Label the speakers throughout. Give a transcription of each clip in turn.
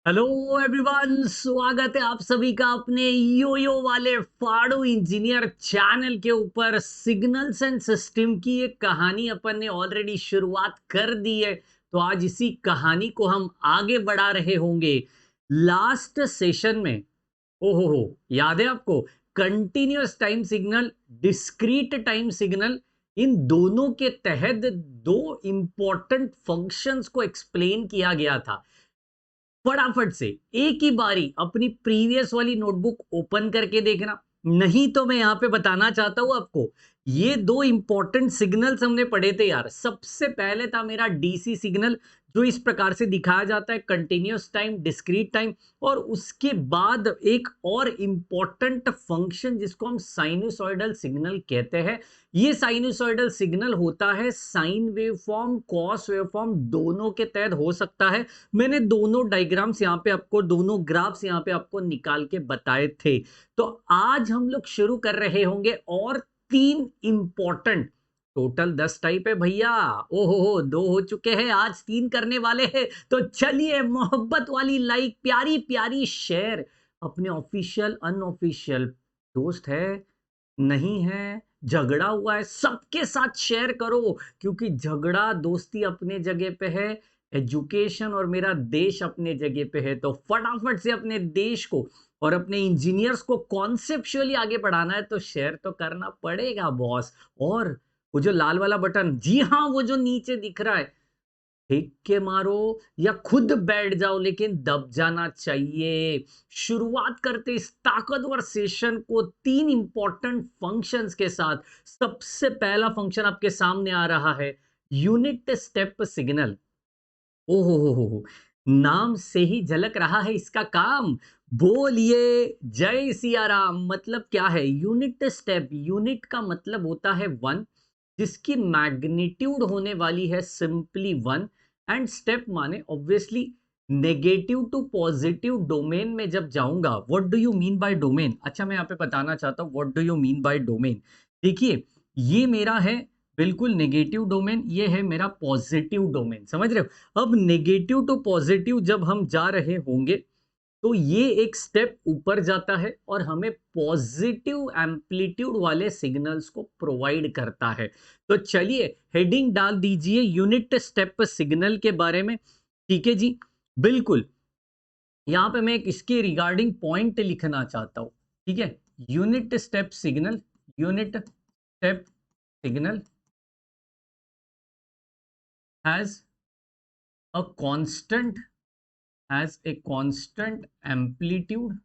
Speaker 1: Hello everyone, स्वागत है आप सभी का अपने योयो वाले फाड़ू इंजीनियर चैनल के ऊपर। सिग्नल्स एंड सिस्टम की एक कहानी अपन ने ऑलरेडी शुरुआत कर दी है, तो आज इसी कहानी को हम आगे बढ़ा रहे होंगे। लास्ट सेशन में हो याद है आपको, continuous time signal, discrete time signal, इन दोनों के तहत दो इंपॉर्टेंट फंक्शंस को एक्सप्लेन किया गया था। फटाफट से एक ही बारी अपनी प्रीवियस वाली नोटबुक ओपन करके देखना, नहीं तो मैं यहां पे बताना चाहता हूं आपको। ये दो इंपॉर्टेंट सिग्नल्स हमने पढ़े थे यार। सबसे पहले था मेरा डीसी सिग्नल, जो इस प्रकार से दिखाया जाता है, कंटिन्यूअस टाइम, डिस्क्रीट टाइम। और उसके बाद एक और इंपॉर्टेंट फंक्शन जिसको हम साइनसॉइडल सिग्नल कहते हैं। ये साइनसॉइडल सिग्नल होता है sine wave form, cos wave form, दोनों के तहत हो सकता है। मैंने दोनों डायग्राम्स यहाँ पे आपको, दोनों ग्राफ्स यहाँ पे आपको निकाल के बताए थे। तो आज हम लोग शुरू कर रहे होंगे और तीन इंपॉर्टेंट, टोटल 10 टाइप है भैया। ओहो हो, दो हो चुके हैं, आज तीन करने वाले हैं। तो चलिए, मोहब्बत वाली लाइक, प्यारी प्यारी शेयर, अपने ऑफिशियल अनऑफिशियल दोस्त है, नहीं है, झगड़ा हुआ है, सबके साथ शेयर करो। क्योंकि झगड़ा दोस्ती अपने जगह पे है, एजुकेशन और मेरा देश अपने जगह पे है। तो फटाफट से अपने देश को और अपने इंजीनियर्स को कॉन्सेप्चुअली आगे बढ़ाना है, तो शेयर तो करना पड़ेगा बॉस। और वो जो लाल वाला बटन, जी हाँ, वो जो नीचे दिख रहा है, फेंक के मारो या खुद बैठ जाओ, लेकिन दब जाना चाहिए। शुरुआत करते इस ताकतवर सेशन को तीन इंपॉर्टेंट फंक्शंस के साथ। सबसे पहला फंक्शन आपके सामने आ रहा है, यूनिट स्टेप सिग्नल। ओहो हो, नाम से ही झलक रहा है इसका काम। बोलिए जय सिया राम। मतलब क्या है यूनिट स्टेप? यूनिट का मतलब होता है वन, जिसकी मैग्नीट्यूड होने वाली है सिंपली वन। एंड स्टेप माने obviously negative to positive domain में जब जाऊंगा। What do you mean by domain? अच्छा, मैं यहाँ पे बताना चाहता हूँ what do you mean by domain. देखिए, ये मेरा है बिल्कुल नेगेटिव डोमेन, ये है मेरा पॉजिटिव डोमेन, समझ रहे हो? अब नेगेटिव टू पॉजिटिव जब हम जा रहे होंगे, तो ये एक स्टेप ऊपर जाता है और हमें पॉजिटिव एम्पलीट्यूड वाले सिग्नल्स को प्रोवाइड करता है। तो चलिए, हेडिंग डाल दीजिए यूनिट स्टेप सिग्नल के बारे में। ठीक है जी, बिल्कुल। यहां पे मैं एक इसके रिगार्डिंग पॉइंट लिखना चाहता हूं। ठीक है, unit step signal, unit step signal has a constant, has a constant amplitude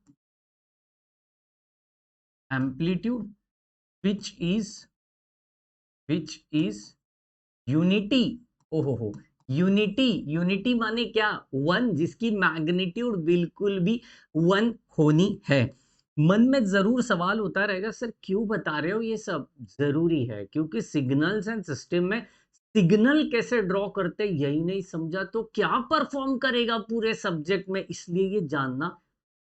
Speaker 1: which is unity. ओहो हो, यूनिटी, यूनिटी माने क्या? वन, जिसकी मैग्नीट्यूड बिल्कुल भी वन होनी है। मन में जरूर सवाल होता रहेगा, सर क्यों बता रहे हो ये सब? जरूरी है, क्योंकि सिग्नल्स एंड सिस्टम में सिग्नल कैसे ड्रॉ करते यही नहीं समझा तो क्या परफॉर्म करेगा पूरे सब्जेक्ट में, इसलिए ये जानना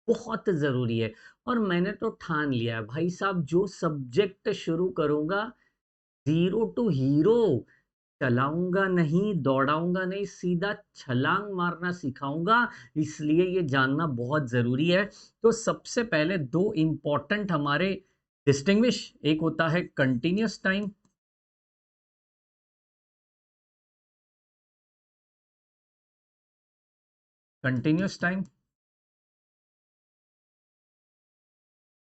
Speaker 1: बहुत जरूरी है। और मैंने तो ठान लिया है भाई साहब, जो सब्जेक्ट शुरू करूंगा, जीरो टू हीरो, चलाऊंगा नहीं, दौड़ाऊंगा नहीं, सीधा छलांग मारना सिखाऊंगा। इसलिए ये जानना बहुत जरूरी है। तो सबसे पहले दो इंपॉर्टेंट हमारे डिस्टिंग्विश, एक होता है कंटिन्यूअस टाइम, कंटिन्यूअस टाइम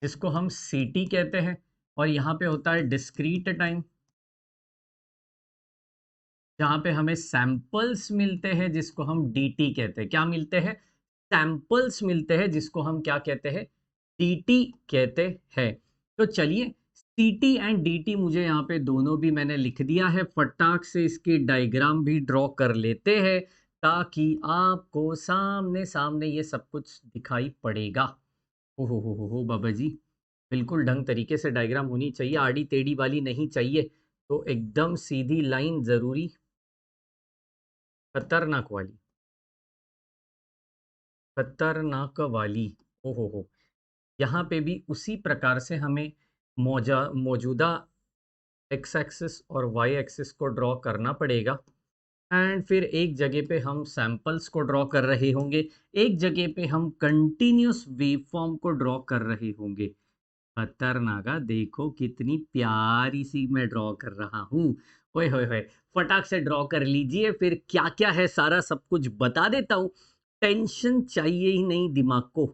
Speaker 1: जिसको हम सीटी कहते हैं। और यहाँ पे होता है डिस्क्रीट टाइम, जहाँ पे हमें सैंपल्स मिलते हैं जिसको हम डीटी कहते हैं। क्या मिलते हैं? सैंपल्स मिलते हैं जिसको हम क्या कहते हैं? डीटी कहते हैं। तो चलिए, सीटी एंड डीटी मुझे यहाँ पे दोनों भी मैंने लिख दिया है। फटाक से इसकी डायग्राम भी ड्रॉ कर लेते हैं, ताकि आपको सामने सामने ये सब कुछ दिखाई पड़ेगा। हो बाबा जी, बिल्कुल ढंग तरीके से डायग्राम होनी चाहिए, आड़ी टेढ़ी वाली नहीं चाहिए। तो एकदम सीधी लाइन जरूरी, खतरनाक वाली, खतरनाक वाली। हो, यहाँ पे भी उसी प्रकार से हमें मौजूदा एक्स एक्सिस और वाई एक्सिस को ड्रॉ करना पड़ेगा। एंड फिर एक जगह पे हम सैंपल्स को ड्रॉ कर रहे होंगे, एक जगह पे हम कंटिन्यूस वेवफॉर्म को ड्रॉ कर रहे होंगे। खतरनाक, देखो कितनी प्यारी सी मैं ड्रॉ कर रहा हूँ। ओए होए होए, फटाक से ड्रॉ कर लीजिए, फिर क्या क्या है सारा सब कुछ बता देता हूँ। टेंशन चाहिए ही नहीं दिमाग को।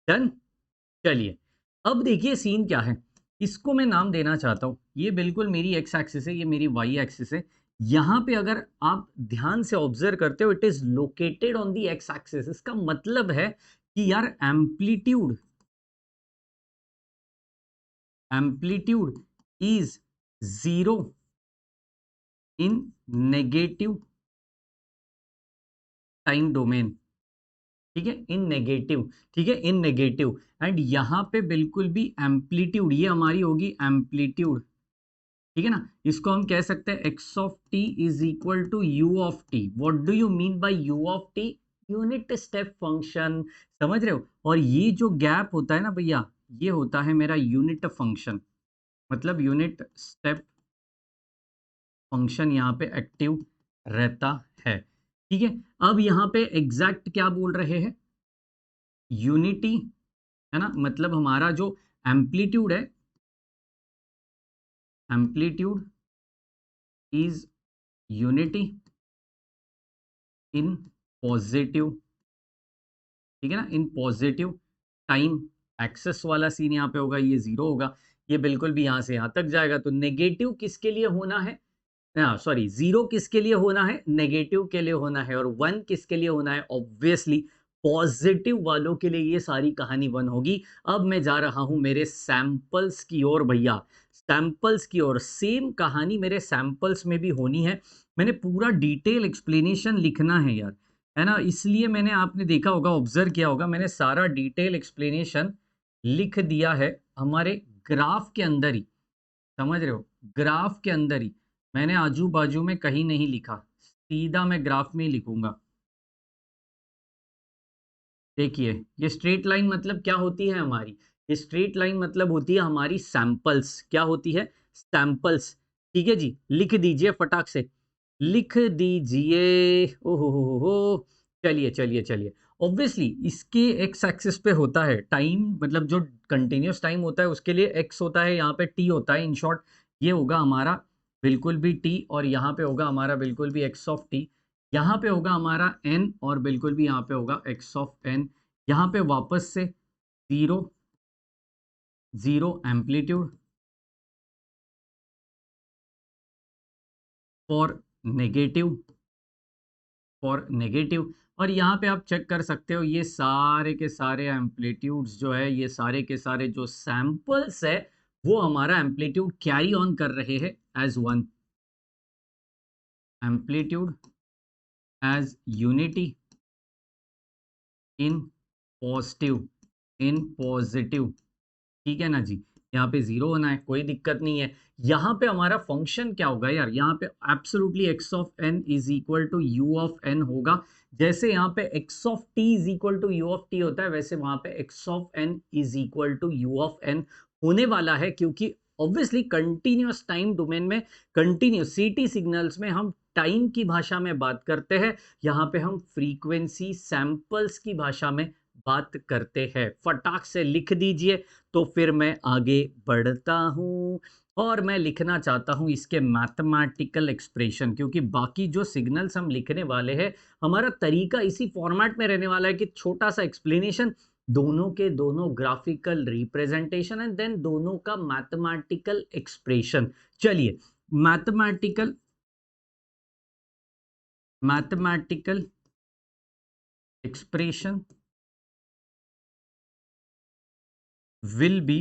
Speaker 1: डन। चलिए, अब देखिए सीन क्या है। इसको मैं नाम देना चाहता हूँ। ये बिल्कुल मेरी एक्स एक्सिस है, ये मेरी वाई एक्सिस है। यहाँ पे अगर आप ध्यान से ऑब्जर्व करते हो, it is located on the x axis. इसका मतलब है कि यार amplitude is zero in negative time domain. ठीक है, इन नेगेटिव। ठीक है, इन नेगेटिव। एंड यहाँ पे बिल्कुल भी एम्पलीट्यूड, ये हमारी होगी एम्पलीट्यूड। ठीक है ना, इसको हम कह सकते हैं x of t is equal to u of t. What do you mean by u of t? Unit step function. समझ रहे हो? और ये जो गैप होता है ना भैया, ये होता है मेरा यूनिट फंक्शन, मतलब यूनिट स्टेप फंक्शन यहाँ पे एक्टिव रहता है। ठीक है, अब यहाँ पे एग्जैक्ट क्या बोल रहे हैं? यूनिटी, है ना, मतलब हमारा जो एम्पलीट्यूड है, amplitude is unity in positive. ठीक है ना, इन पॉजिटिव टाइम एक्सेस वाला सीन यहाँ पे होगा, ये जीरो होगा। ये बिल्कुल भी यहाँ से यहाँ तक जाएगा। तो नेगेटिव किसके लिए होना है? सॉरी, जीरो किसके लिए होना है? नेगेटिव के लिए होना है। और वन किसके लिए होना है? ऑब्वियसली पॉजिटिव वालों के लिए ये सारी कहानी वन होगी। अब मैं जा रहा हूं मेरे सैंपल्स की ओर भैया, सैंपल्स की ओर। सेम कहानी मेरे सैंपल्स में भी होनी है। मैंने पूरा डिटेल एक्सप्लेनेशन लिखना है यार, है ना, इसलिए मैंने, आपने देखा होगा, ऑब्जर्व किया होगा, मैंने सारा डिटेल एक्सप्लेनेशन लिख दिया है हमारे ग्राफ के अंदर ही। समझ रहे हो? ग्राफ के अंदर ही। मैंने आजू बाजू में कहीं नहीं लिखा, सीधा मैं ग्राफ में ही लिखूंगा। देखिए, ये स्ट्रेट लाइन मतलब क्या होती है हमारी? ये स्ट्रेट लाइन मतलब होती है हमारी सैंपल्स। क्या होती है? सैंपल्स। ठीक है जी, लिख दीजिए फटाक से, लिख दीजिए। हो, चलिए चलिए चलिए। ऑब्वियसली इसके एक्स एक्सिस पे होता है टाइम, मतलब जो कंटिन्यूस टाइम होता है उसके लिए एक्स होता है, यहाँ पे टी होता है। इन शॉर्ट, ये होगा हमारा बिल्कुल भी टी, और यहाँ पे होगा हमारा बिल्कुल भी एक्स ऑफ टी। यहाँ पे होगा हमारा एन, और बिल्कुल भी यहाँ पे होगा एक्स ऑफ एन। यहाँ पे वापस से zero, zero amplitude for negative, for negative. और यहाँ पे आप चेक कर सकते हो, ये सारे के सारे एम्पलीट्यूड्स जो है, ये सारे के सारे जो सैंपल्स है, वो हमारा एम्पलीट्यूड कैरी ऑन कर रहे हैं as one. Amplitude as unity in positive, in positive. ठीक है ना जी, यहाँ पे जीरो होना है, कोई दिक्कत नहीं है। यहाँ पे हमारा फंक्शन क्या होगा यार? यहाँ पे absolutely x of n is equal to u of n होगा। जैसे यहाँ पे x of t is equal to u of t होता है, वैसे वहां पे x of n is equal to u of n होने वाला है। क्योंकि ऑब्वियसली कंटिन्यूअस टाइम डोमेन में, कंटिन्यूस सीटी सिग्नल्स में हम टाइम की भाषा में बात करते हैं, यहाँ पे हम फ्रीक्वेंसी सैंपल्स की भाषा में बात करते हैं। फटाक से लिख दीजिए। तो फिर मैं आगे बढ़ता हूँ, और मैं लिखना चाहता हूँ इसके मैथमेटिकल एक्सप्रेशन। क्योंकि बाकी जो सिग्नल्स हम लिखने वाले हैं, हमारा तरीका इसी फॉर्मेट में रहने वाला है कि छोटा सा एक्सप्लेनेशन, दोनों के दोनों ग्राफिकल रिप्रेजेंटेशन, एंड देन दोनों का मैथमेटिकल एक्सप्रेशन। चलिए, mathematical, mathematical expression will be,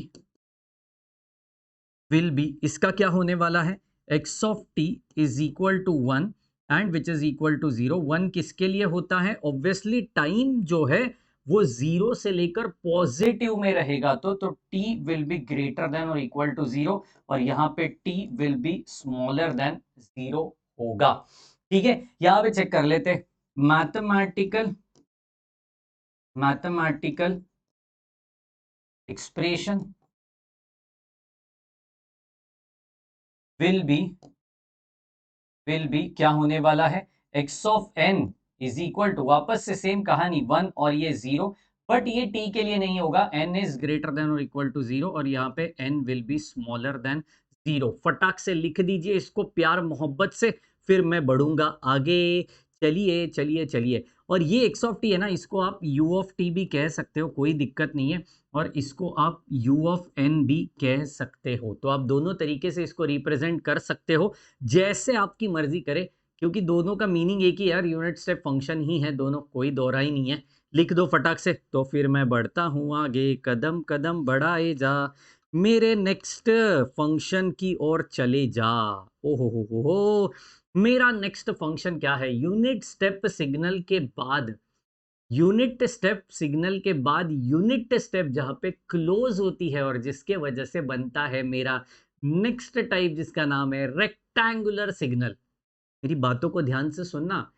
Speaker 1: will be, इसका क्या होने वाला है? X of t is equal to one and which is equal to zero. One किसके लिए होता है? ऑब्वियसली टाइम जो है वो जीरो से लेकर पॉजिटिव में रहेगा, तो t will be greater than और इक्वल टू जीरो, और यहाँ पे t will be smaller than zero होगा। ठीक है, यहाँ पे चेक कर लेते, mathematical, mathematical expression will be क्या होने वाला है, x of n is equal to, वापस से सेम कहानी, 1 और ये 0, बट ये t के लिए नहीं होगा, n इज ग्रेटर देन और इक्वल टू 0 और यहाँ पे n will be smaller then 0। फटाक से लिख दीजिए इसको प्यार मोहब्बत से, फिर मैं बढ़ूंगा आगे। चलिए चलिए चलिए, और ये x ऑफ टी है ना, इसको आप u ऑफ टी भी कह सकते हो, कोई दिक्कत नहीं है, और इसको आप u ऑफ n भी कह सकते हो। तो आप दोनों तरीके से इसको रिप्रेजेंट कर सकते हो, जैसे आपकी मर्जी करे, क्योंकि दोनों का मीनिंग एक ही यार, यूनिट स्टेप फंक्शन ही है दोनों, कोई दोहरा ही नहीं है। लिख दो फटाक से, तो फिर मैं बढ़ता हूँ आगे, कदम कदम बढ़ाए जा, मेरे नेक्स्ट फंक्शन की ओर चले जा। हो, मेरा नेक्स्ट फंक्शन क्या है, यूनिट स्टेप सिग्नल के बाद, यूनिट स्टेप सिग्नल के बाद यूनिट स्टेप जहां पे क्लोज होती है और जिसके वजह से बनता है मेरा नेक्स्ट टाइप, जिसका नाम है रेक्टेंगुलर सिग्नल। मेरी बातों को ध्यान से सुनना,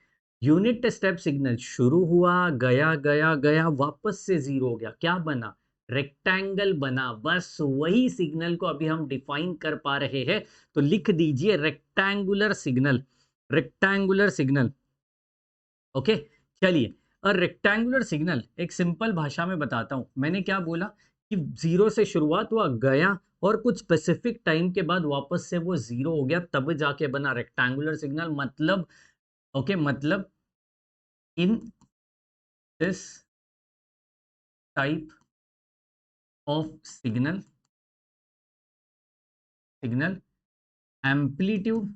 Speaker 1: यूनिट स्टेप सिग्नल शुरू हुआ, गया गया गया, वापस से जीरो हो गया, क्या बना, रेक्टेंगल बना। बस वही सिग्नल को अभी हम डिफाइन कर पा रहे हैं, तो लिख दीजिए rectangular signal, rectangular signal. Okay, चलिए, और रेक्टेंगुलर सिग्नल एक सिंपल भाषा में बताता हूं, मैंने क्या बोला कि जीरो से शुरुआत हुआ, गया, और कुछ स्पेसिफिक टाइम के बाद वापस से वो जीरो हो गया, तब जाके बना रेक्टेंगुलर सिग्नल। मतलब ओके, मतलब in this type of signal, signal amplitude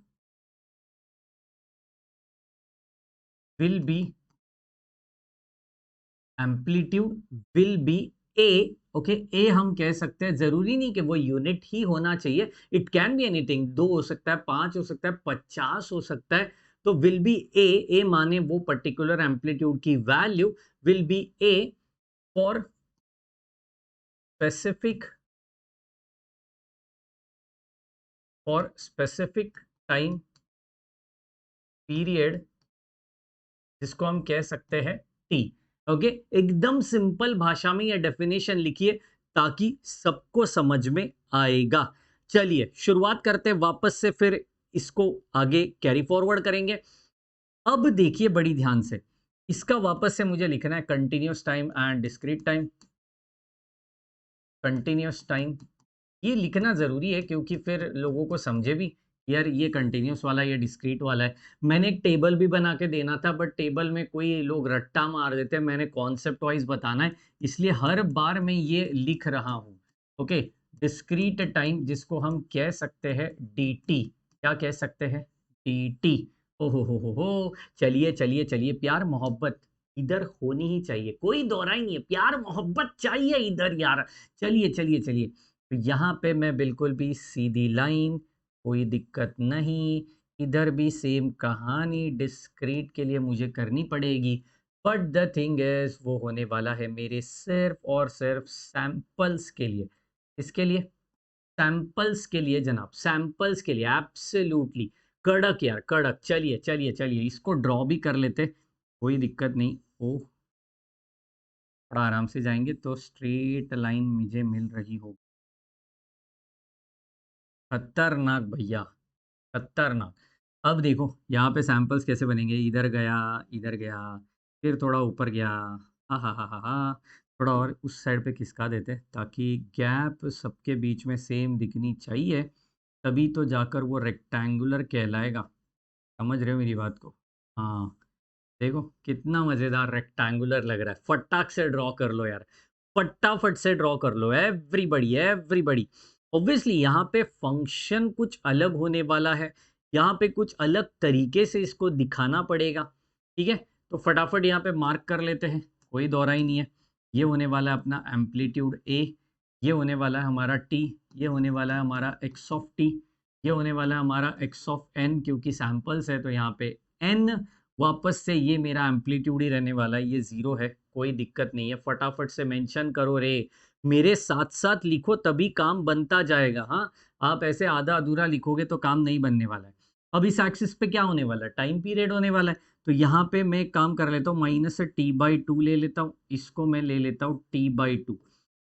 Speaker 1: will be, amplitude will be A. Okay, A हम कह सकते हैं, जरूरी नहीं कि वो यूनिट ही होना चाहिए, इट कैन बी एनीथिंग, 2 हो सकता है, 5 हो सकता है, 50 हो सकता है। तो विल बी ए, ए माने वो पर्टिकुलर एम्पलीट्यूड की value, will be A for specific, for specific time period, जिसको हम कह सकते हैं टी। ओके, एकदम सिंपल भाषा में ये डेफिनेशन लिखिए ताकि सबको समझ में आएगा। चलिए शुरुआत करते हैं वापस से, फिर इसको आगे कैरी फॉरवर्ड करेंगे। अब देखिए बड़ी ध्यान से, इसका वापस से मुझे लिखना है continuous time and discrete time, continuous time, ये लिखना ज़रूरी है क्योंकि फिर लोगों को समझे भी, यार ये कंटिन्यूस वाला, ये डिस्क्रीट वाला है। मैंने एक टेबल भी बना के देना था, बट टेबल में कोई लोग रट्टा मार देते हैं, मैंने कॉन्सेप्ट वाइज बताना है, इसलिए हर बार मैं ये लिख रहा हूँ। ओके, डिस्क्रीट टाइम जिसको हम कह सकते हैं dt, क्या कह सकते हैं, dt। हो, चलिए चलिए चलिए, प्यार मोहब्बत इधर होनी ही चाहिए, कोई दोहरा ही नहीं है, प्यार मोहब्बत चाहिए इधर यार। चलिए चलिए चलिए, तो यहाँ पे मैं बिल्कुल भी सीधी लाइन, कोई दिक्कत नहीं, इधर भी सेम कहानी, डिस्क्रीट के लिए मुझे करनी पड़ेगी, बट द थिंग इज वो होने वाला है मेरे सिर्फ और सिर्फ सैंपल्स के लिए। इसके लिए, सैंपल्स के लिए जनाब, सैंपल्स के लिए, एब्सोल्युटली कड़क यार कड़क। चलिए चलिए चलिए, इसको ड्रॉ भी कर लेते, कोई दिक्कत नहीं। ओह, थोड़ा आराम से जाएंगे तो स्ट्रेट लाइन मुझे मिल रही होगी। खतरनाक भैया, खतरनाक। अब देखो यहाँ पे सैंपल्स कैसे बनेंगे, इधर गया, इधर गया, फिर थोड़ा ऊपर गया, हा, थोड़ा और उस साइड पे खिसका देते ताकि गैप सबके बीच में सेम दिखनी चाहिए, तभी तो जाकर वो रेक्टेंगुलर कहलाएगा। समझ रहे हो मेरी बात को, हाँ। देखो कितना मजेदार रेक्टेंगुलर लग रहा है, फटाक से ड्रॉ कर लो यार, फटाफट से ड्रॉ कर लो, एवरीबडी एवरीबडी। ऑब्वियसली यहाँ पे फंक्शन कुछ अलग होने वाला है, यहाँ पे कुछ अलग तरीके से इसको दिखाना पड़ेगा, ठीक है। तो फटाफट यहाँ पे मार्क कर लेते हैं, कोई दौरा ही नहीं है। ये होने वाला है अपना एम्पलीट्यूड ए, ये होने वाला है हमारा टी, ये होने वाला है हमारा एक्स ऑफ टी, ये होने वाला है हमारा एक्स ऑफ एन, क्योंकि सैंपल्स है तो यहाँ पे एन, वापस से ये मेरा एम्पलीट्यूड ही रहने वाला है, ये जीरो है, कोई दिक्कत नहीं है। फटाफट से मेंशन करो रे, मेरे साथ साथ लिखो तभी काम बनता जाएगा। हाँ, आप ऐसे आधा अधूरा लिखोगे तो काम नहीं बनने वाला है। अब इस एक्सिस पे क्या होने वाला है, टाइम पीरियड होने वाला है, तो यहाँ पे मैं एक काम कर लेता हूँ, माइनस से t/2 ले लेता हूँ, इसको मैं ले लेता हूँ t/2।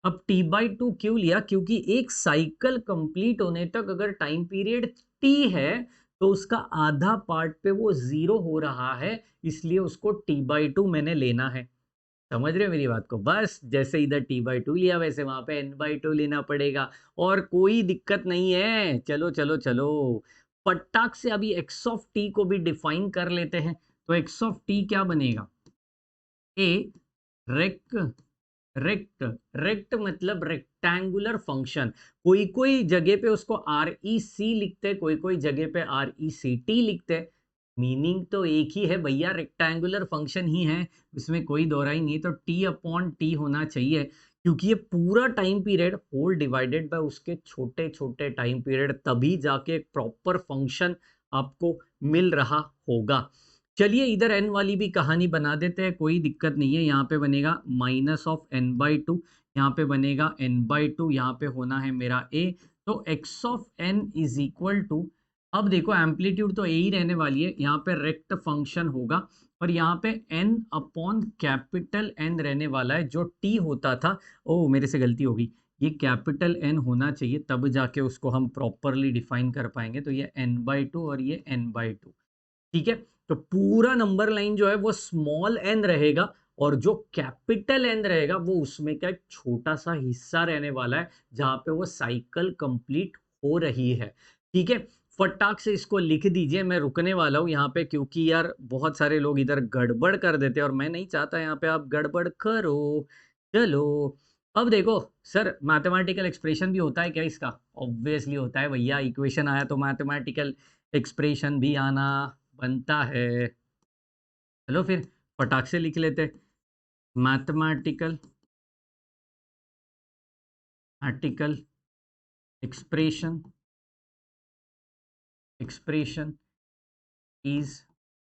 Speaker 1: अब t/2 क्यों लिया, क्योंकि एक साइकिल कंप्लीट होने तक अगर टाइम पीरियड टी है तो उसका आधा पार्ट पे वो 0 हो रहा है, इसलिए उसको t/2 मैंने लेना है। समझ रहे हो मेरी बात को? बस जैसे इधर t/2 लिया वैसे वहाँ पे n/2 लेना पड़ेगा और कोई दिक्कत नहीं है। चलो, चलो, चलो। फटाक से अभी x ऑफ t को भी डिफाइन कर लेते हैं। तो x ऑफ t क्या बनेगा? ए रेक रेक्ट रेक्ट मतलब रेक्टेंगुलर फंक्शन। कोई कोई जगह पे उसको आर ई सी लिखते हैं, कोई कोई जगह पे आर ई सी टी लिखते हैं। मीनिंग तो एक ही है भैया, रेक्टेंगुलर फंक्शन ही है, इसमें कोई दोहराई नहीं। तो टी अपॉन टी होना चाहिए, क्योंकि ये पूरा time period whole divided by उसके छोटे छोटे टाइम पीरियड, तभी जाके एक प्रॉपर फंक्शन आपको मिल रहा होगा। चलिए इधर n वाली भी कहानी बना देते हैं, कोई दिक्कत नहीं है। यहाँ पे बनेगा -(n/2), यहाँ पे बनेगा n/2, यहाँ पे होना है मेरा a। तो x of n is equal to, अब देखो एम्पलीट्यूड तो a ही रहने वाली है, यहाँ पे रेक्ट फंक्शन होगा और यहाँ पे n अपॉन कैपिटल N रहने वाला है। जो t होता था, ओ मेरे से गलती होगी, ये कैपिटल N होना चाहिए, तब जाके उसको हम प्रॉपरली डिफाइन कर पाएंगे। तो ये n/2 और ये n/2, ठीक है। तो पूरा नंबर लाइन जो है वो स्मॉल n रहेगा और जो कैपिटल N रहेगा वो उसमें का एक छोटा सा हिस्सा रहने वाला है, जहां पे वो साइकिल कंप्लीट हो रही है, ठीक है। फटाक से इसको लिख दीजिए, मैं रुकने वाला हूं यहाँ पे, क्योंकि यार बहुत सारे लोग इधर गड़बड़ कर देते हैं और मैं नहीं चाहता यहाँ पे आप गड़बड़ करो। चलो अब देखो, सर मैथमेटिकल एक्सप्रेशन भी होता है क्या इसका? ऑब्वियसली होता है भैया, इक्वेशन आया तो मैथमेटिकल एक्सप्रेशन भी आना बनता है। चलो फिर फटाक से लिख लेते, mathematical article expression expression is,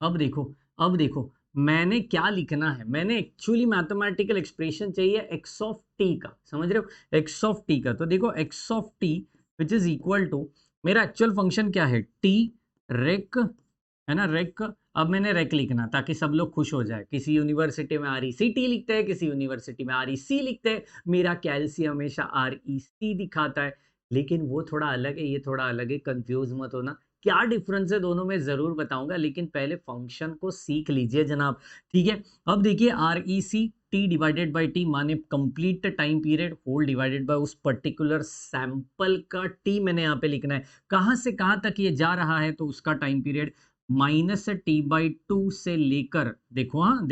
Speaker 1: अब देखो मैंने क्या लिखना है। मैंने एक्चुअली मैथमेटिकल एक्सप्रेशन चाहिए एक्स ऑफ टी का, समझ रहे हो, एक्स ऑफ टी का। तो देखो x of t which is equal to, मेरा एक्चुअल फंक्शन क्या है, टी रेक, है ना, रेक। अब मैंने रेक लिखना ताकि सब लोग खुश हो जाए। किसी यूनिवर्सिटी में आर ई सी टी लिखते हैं, किसी यूनिवर्सिटी में आर ई सी लिखते हैं। मेरा कैल्सी हमेशा आर ई सी दिखाता है, लेकिन वो थोड़ा अलग है, ये थोड़ा अलग है, कंफ्यूज मत होना। क्या डिफरेंस है दोनों में जरूर बताऊंगा, लेकिन पहले फंक्शन को सीख लीजिए जनाब, ठीक है। अब देखिए R E C T divided by T माने complete time period whole divided by उस पर्टिकुलर सैंपल का टी मैंने यहाँ पे लिखना है। कहाँ से कहाँ तक ये जा रहा है, तो उसका टाइम पीरियड -t/2 से लेकर, देखो हाँ,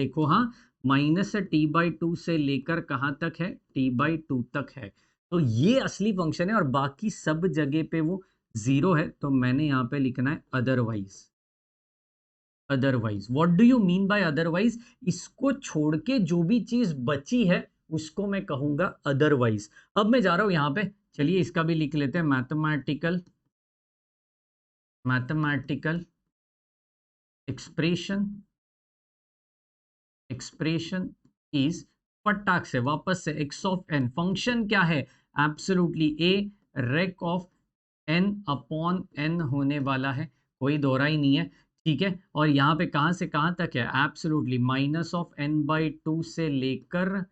Speaker 1: -t/2 से लेकर कहाँ तक है, t/2 तक है। तो ये असली फंक्शन है और बाकी सब जगह पे वो 0 है। तो मैंने यहाँ पे लिखना है otherwise. Otherwise what do you mean bye otherwise? इसको छोड़ के जो भी चीज बची है उसको मैं कहूंगा अदरवाइज। अब मैं जा रहा हूं यहाँ पे, चलिए इसका भी लिख लेते हैं, मैथमेटिकल एक्सप्रेशन इज, फटाक से वापस से एक्स ऑफ एन, फंक्शन क्या है, absolutely a rect of n upon n होने वाला है, कोई दोहरा ही नहीं है, ठीक है। और यहाँ पे कहाँ से कहाँ तक है, एब्सोल्युटली -(n/2) से लेकर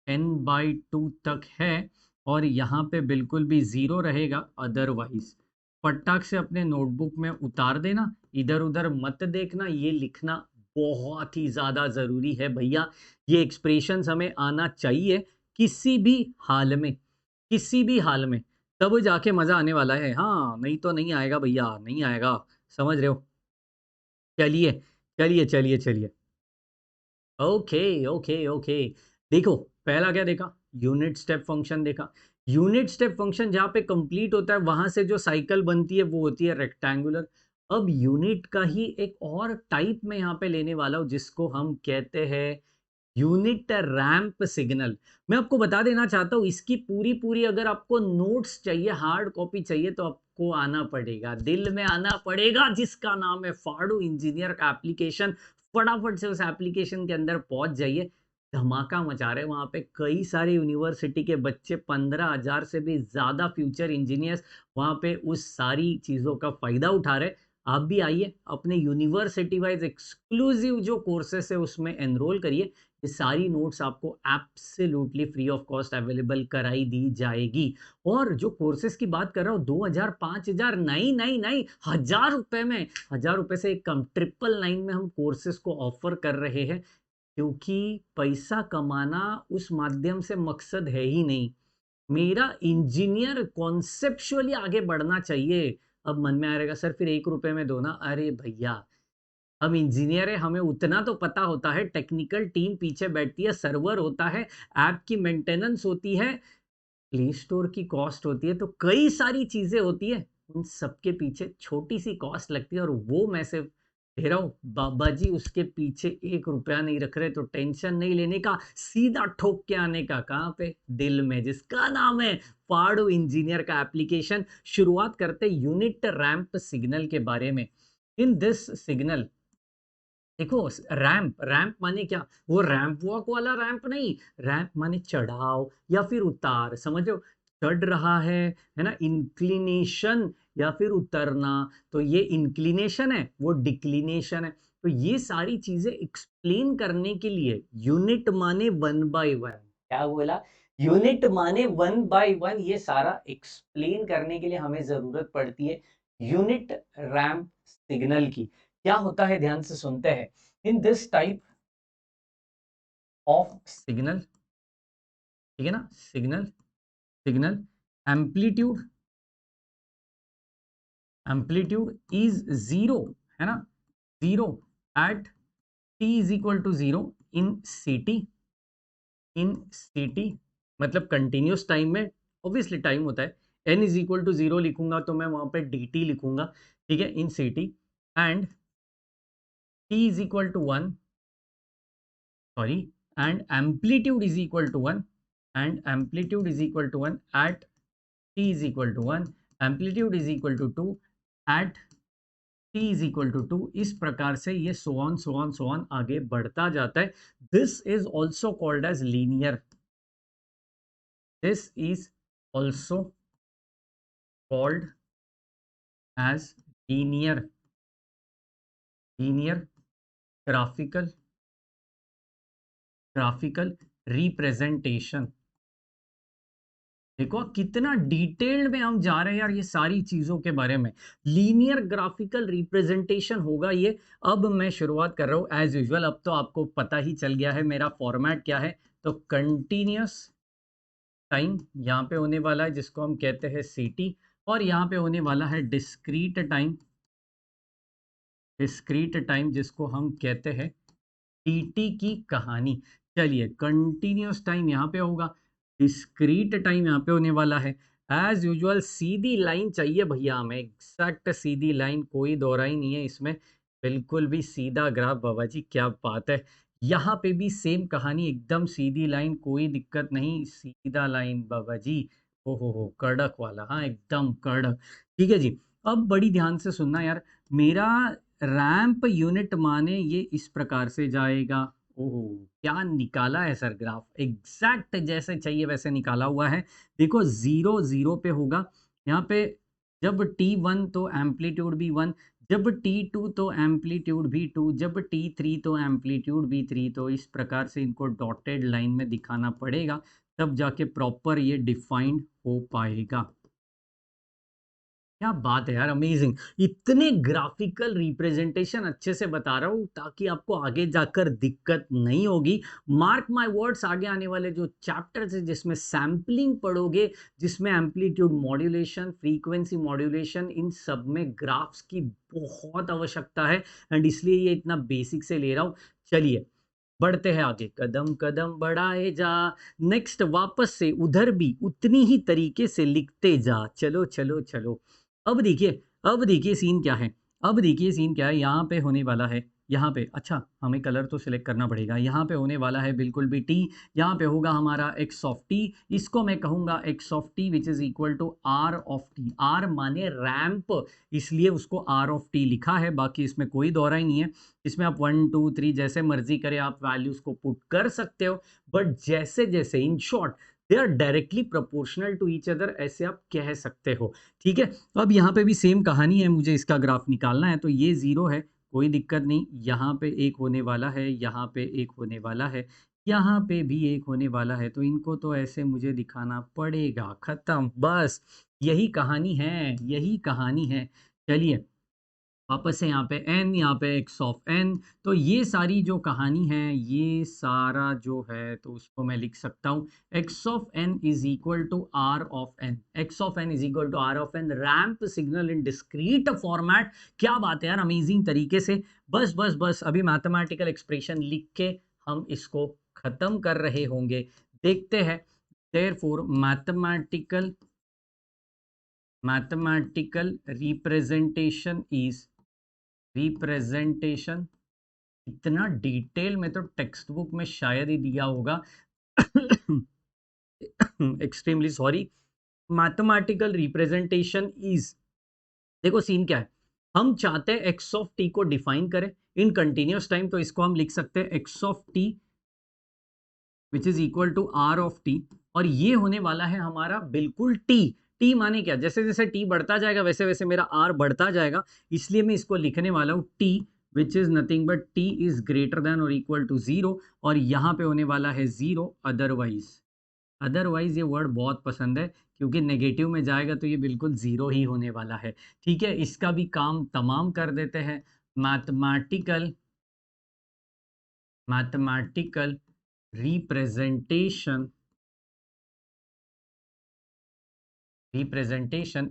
Speaker 1: n/2 तक है। और यहाँ पे बिल्कुल भी 0 रहेगा अदरवाइज। फटाक से अपने नोटबुक में उतार देना, इधर उधर मत देखना, ये लिखना बहुत ही ज्यादा जरूरी है भैया। ये एक्सप्रेशंस हमें आना चाहिए किसी भी हाल में, किसी भी हाल में, तब जाके मजा आने वाला है। हाँ नहीं तो नहीं आएगा भैया, नहीं आएगा, समझ रहे हो। चलिए चलिए चलिए चलिए, ओके ओके ओके। देखो पहला क्या देखा, यूनिट स्टेप फंक्शन देखा। यूनिट स्टेप फंक्शन जहाँ पे कंप्लीट होता है वहां से जो साइकिल बनती है वो होती है रेक्टेंगुलर। अब यूनिट का ही एक और टाइप में यहाँ पे लेने वाला हूँ, जिसको हम कहते हैं यूनिट रैंप सिग्नल। मैं आपको बता देना चाहता हूँ, इसकी पूरी पूरी अगर आपको नोट्स चाहिए, हार्ड कॉपी चाहिए, तो आपको आना पड़ेगा, दिल में आना पड़ेगा, जिसका नाम है फाड़ू इंजीनियर का एप्लीकेशन। फटाफट से उस एप्लीकेशन के अंदर पहुंच जाइए, धमाका मचा रहे हैं वहां पे कई सारे यूनिवर्सिटी के बच्चे, 15,000 से भी ज्यादा फ्यूचर इंजीनियर्स वहां पे उस सारी चीजों का फायदा उठा रहे हैं। आप भी आइए अपने यूनिवर्सिटी वाइज एक्सक्लूसिव जो कोर्सेस है उसमें एनरोल करिए। ये सारी नोट्स आपको absolutely free of cost available कराई दी जाएगी। और जो कोर्सेज की बात कर रहा हूँ 2000 5000 नहीं नहीं नहीं, 1000 रुपए में, 1000 रुपए से एक कम, 999 में हम कोर्सेज को ऑफर कर रहे हैं। क्योंकि पैसा कमाना उस माध्यम से मकसद है ही नहीं। मेरा इंजीनियर कॉन्सेप्चुअली आगे बढ़ना चाहिए। अब मन में आ रहेगा सर फिर 1 रुपए में दो ना। अरे भैया, हम इंजीनियर है, हमें उतना तो पता होता है, टेक्निकल टीम पीछे बैठती है, सर्वर होता है, ऐप की मेंटेनेंस होती है, प्ले स्टोर की कॉस्ट होती है, तो कई सारी चीजें होती है। उन सबके पीछे छोटी सी कॉस्ट लगती है और वो मैं सिर्फ दे रहा हूँ। बाबा जी उसके पीछे 1 रुपया नहीं रख रहे, तो टेंशन नहीं लेने का, सीधा ठोक के आने का। कहाँ पे? दिल में, जिसका नाम है फाड़ू इंजीनियर का एप्लीकेशन। शुरुआत करते यूनिट रैंप सिग्नल के बारे में। इन दिस सिग्नल, देखो रैंप, रैंप माने क्या? वो रैंप वॉक वाला रैंप नहीं। रैंप माने चढ़ाव या फिर उतार, समझ रहे हो? चढ़ रहा है ना, इंक्लिनेशन या फिर उतरना। तो ये इंक्लिनेशन है, वो डिक्लिनेशन है। तो ये सारी चीजें एक्सप्लेन करने के लिए यूनिट माने 1 बाय 1, क्या बोला? यूनिट माने 1 बाय 1, ये सारा एक्सप्लेन करने के लिए हमें जरूरत पड़ती है यूनिट रैंप सिग्नल की। क्या होता है, ध्यान से सुनते हैं। In this type of signal, ठीक है ना, signal, signal amplitude, amplitude is zero, है ना, zero at t is equal to zero in ct, in ct मतलब कंटिन्यूस टाइम में ऑब्वियसली टाइम होता है। n is equal to zero लिखूंगा तो मैं वहां पे dt लिखूंगा, ठीक है, in ct। And t is equal to 1, sorry, and amplitude is equal to 1, and amplitude is equal to 1 at t is equal to 1, amplitude is equal to 2 at t is equal to 2। इस प्रकार से ये so on so on so on आगे बढ़ता जाता है। This is also called as linear, this is also called as linear, linear graphical, graphical representation। देखो कितना डिटेल्ड में हम जा रहे हैं यार ये सारी चीजों के बारे में। लीनियर ग्राफिकल रिप्रेजेंटेशन होगा ये। अब मैं शुरुआत कर रहा हूं एज यूजुअल। अब तो आपको पता ही चल गया है मेरा फॉर्मेट क्या है। तो कंटिन्यूस टाइम यहाँ पे होने वाला है जिसको हम कहते हैं ct, और यहाँ पे होने वाला है डिस्क्रीट टाइम, डिस्क्रीट टाइम जिसको हम कहते हैं dt की कहानी। चलिए कंटिन्यूस टाइम यहाँ पे होगा, डिस्क्रीट टाइम यहाँ पे होने वाला है। एज यूजुअल सीधी लाइन चाहिए भैया हमें, एग्जैक्ट सीधी लाइन, कोई दोहराई नहीं है इसमें, बिल्कुल भी सीधा ग्राफ। बाबा जी क्या बात है। यहाँ पे भी सेम कहानी, एकदम सीधी लाइन, कोई दिक्कत नहीं, सीधा लाइन बाबा जी। हो कड़क वाला, हाँ एकदम कड़क। ठीक है जी। अब बड़ी ध्यान से सुनना यार, मेरा रैंप यूनिट माने ये इस प्रकार से जाएगा। ओहो क्या निकाला है सर ग्राफ, एग्जैक्ट जैसे चाहिए वैसे निकाला हुआ है। देखो 0 0 पे होगा यहाँ पे, जब t1 तो एम्पलीट्यूड भी 1, जब t2 तो एम्पलीट्यूड भी 2, जब t3 तो एम्पलीट्यूड भी 3। तो इस प्रकार से इनको डॉटेड लाइन में दिखाना पड़ेगा, तब जाके प्रॉपर ये डिफाइंड हो पाएगा। क्या बात है यार, अमेजिंग। इतने ग्राफिकल रिप्रेजेंटेशन अच्छे से बता रहा हूँ ताकि आपको आगे जाकर दिक्कत नहीं होगी। मार्क माय वर्ड्स, आगे आने वाले जो चैप्टर्स है जिसमें सैम्पलिंग पढ़ोगे, जिसमें एम्पलीट्यूड मॉड्यूलेशन, फ्रीक्वेंसी मॉड्यूलेशन, इन सब में ग्राफ्स की बहुत आवश्यकता है, एंड इसलिए ये इतना बेसिक से ले रहा हूँ। चलिए बढ़ते हैं आगे, कदम कदम बढ़ाए जा। नेक्स्ट वापस से उधर भी उतनी ही तरीके से लिखते जा, चलो चलो चलो। अब देखिए, अब देखिए सीन क्या है, अब देखिए सीन क्या है। यहाँ पे होने वाला है, यहाँ पे, अच्छा हमें कलर तो सिलेक्ट करना पड़ेगा। यहाँ पे होने वाला है बिल्कुल भी टी, यहाँ पे होगा हमारा एक्स ऑफ टी। इसको मैं कहूँगा x of t which is equal to r of t. R माने रैंप, इसलिए उसको आर ऑफ टी लिखा है, बाकी इसमें कोई दौरा ही नहीं है। इसमें आप 1 2 3 जैसे मर्जी करें आप वैल्यूज को पुट कर सकते हो, बट जैसे जैसे in short they are directly proportional to each other, ऐसे आप कह सकते हो। ठीक है, अब यहाँ पे भी सेम कहानी है, मुझे इसका ग्राफ निकालना है। तो ये 0 है, कोई दिक्कत नहीं, यहाँ पे एक होने वाला है, यहाँ पे एक होने वाला है, यहाँ पे भी एक होने वाला है, तो इनको तो ऐसे मुझे दिखाना पड़ेगा, खत्म, बस यही कहानी है, यही कहानी है। चलिए वापस से यहाँ पे n, यहाँ पे x ऑफ n, तो ये सारी जो कहानी है, ये सारा जो है, तो उसको मैं लिख सकता हूँ x of n is equal to r of n, x of n is equal to r of n, ramp signal in discrete format. क्या बात है यार, अमेजिंग तरीके से। बस बस बस अभी मैथमेटिकल एक्सप्रेशन लिख के हम इसको खत्म कर रहे होंगे, देखते हैं। देयरफॉर मैथमेटिकल रिप्रेजेंटेशन, इतना डिटेल में तो टेक्स्ट बुक में शायद ही दिया होगा। Extremely sorry. Mathematical representation is, देखो सीन क्या है, हम चाहते हैं एक्स ऑफ टी को डिफाइन करें इन कंटिन्यूस टाइम, तो इसको हम लिख सकते हैं x of t which is equal to r of t, और ये होने वाला है हमारा बिल्कुल टी। टी माने क्या, जैसे जैसे टी बढ़ता जाएगा वैसे वैसे मेरा आर बढ़ता जाएगा, इसलिए मैं इसको लिखने वाला हूँ T which is nothing but T is greater than और इक्वल टू 0, और यहाँ पे होने वाला है 0 अदरवाइज। अदरवाइज ये वर्ड बहुत पसंद है, क्योंकि नेगेटिव में जाएगा तो ये बिल्कुल 0 ही होने वाला है। ठीक है, इसका भी काम तमाम कर देते हैं। मैथमेटिकल मैथमेटिकल रिप्रेजेंटेशन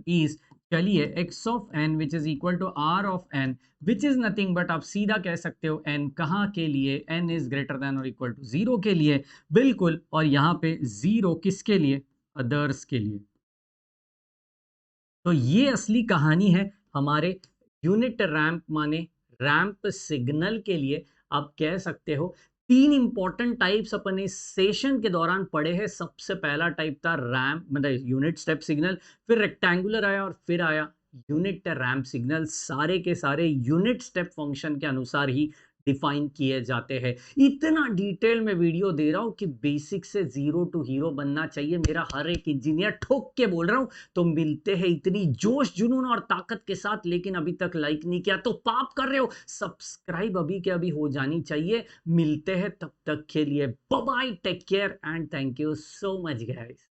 Speaker 1: इज, चलिए x of n which is equal to r of n which is nothing but, आप सीधा कह सकते हो n कहाँ के लिए, n इज ग्रेटर देन और इक्वल टू 0 के लिए, बिल्कुल, और यहाँ पे 0 किसके लिए, अदर्स के लिए। तो ये असली कहानी है हमारे यूनिट रैंप माने रैंप सिग्नल के लिए। आप कह सकते हो 3 इंपॉर्टेंट टाइप्स अपने सेशन के दौरान पढ़े हैं। सबसे पहला टाइप था रैंप मतलब यूनिट स्टेप सिग्नल, फिर रेक्टेंगुलर आया और फिर आया यूनिट रैंप सिग्नल। सारे के सारे यूनिट स्टेप फंक्शन के अनुसार ही डिफाइन किए जाते हैं। इतना डिटेल में वीडियो दे रहा हूं कि बेसिक से जीरो टू हीरो बनना चाहिए मेरा हर एक इंजीनियर, ठोक के बोल रहा हूं। तो मिलते हैं इतनी जोश जुनून और ताकत के साथ, लेकिन अभी तक लाइक नहीं किया तो पाप कर रहे हो। सब्सक्राइब अभी के अभी हो जानी चाहिए। मिलते हैं तब तक के लिए, bye bye, take care and thank you so much guys.